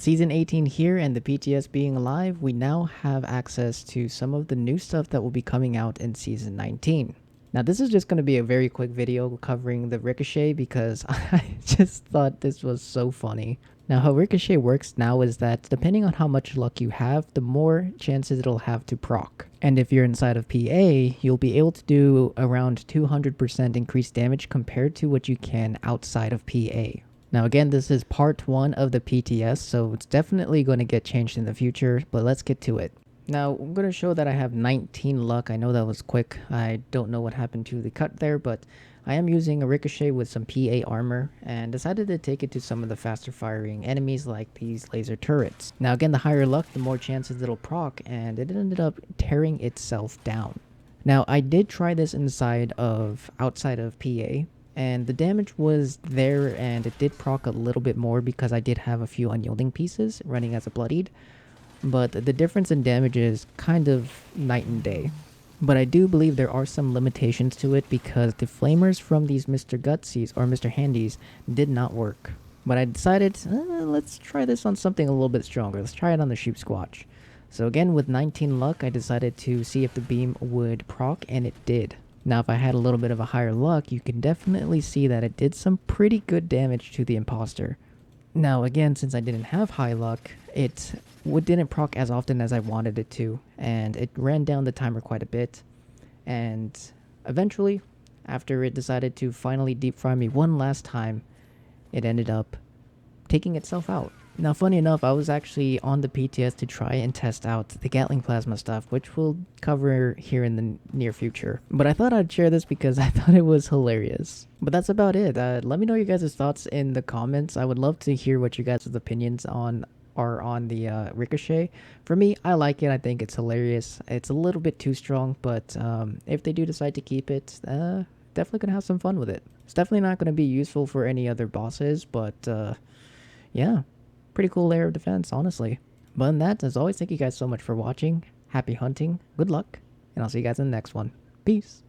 Season 18 here and the PTS being alive, we now have access to some of the new stuff that will be coming out in Season 19. Now this is just going to be a very quick video covering the Ricochet because I just thought this was so funny. Now how Ricochet works now is that depending on how much luck you have, the more chances it'll have to proc. And if you're inside of PA, you'll be able to do around 200% increased damage compared to what you can outside of PA. Now again, this is part 1 of the PTS, so it's definitely going to get changed in the future, but let's get to it. Now, I'm going to show that I have 19 luck. I know that was quick. I don't know what happened to the cut there, but I am using a Ricochet with some PA armor and decided to take it to some of the faster firing enemies like these laser turrets. Now again, the higher luck, the more chances it'll proc, and it ended up tearing itself down. Now, I did try this outside of PA, and the damage was there and it did proc a little bit more because I did have a few unyielding pieces running as a bloodied. But the difference in damage is kind of night and day. But I do believe there are some limitations to it because the flamers from these Mr. Gutsies or Mr. Handies did not work. But I decided, let's try this on something a little bit stronger. Let's try it on the Sheep Squatch. So again, with 19 luck, I decided to see if the beam would proc, and it did. Now, if I had a little bit of a higher luck, you can definitely see that it did some pretty good damage to the imposter. Now, again, since I didn't have high luck, it didn't proc as often as I wanted it to, and it ran down the timer quite a bit. And eventually, after it decided to finally deep fry me one last time, it ended up taking itself out. Now, funny enough, I was actually on the PTS to try and test out the Gatling Plasma stuff, which we'll cover here in the near future. But I thought I'd share this because I thought it was hilarious. But that's about it. Let me know your guys' thoughts in the comments. I would love to hear what you guys' opinions are on the Ricochet. For me, I like it. I think it's hilarious. It's a little bit too strong, but if they do decide to keep it, definitely gonna have some fun with it. It's definitely not gonna be useful for any other bosses, but yeah. Pretty cool layer of defense, honestly. But in that, as always, thank you guys so much for watching. Happy hunting, good luck, and I'll see you guys in the next one. Peace.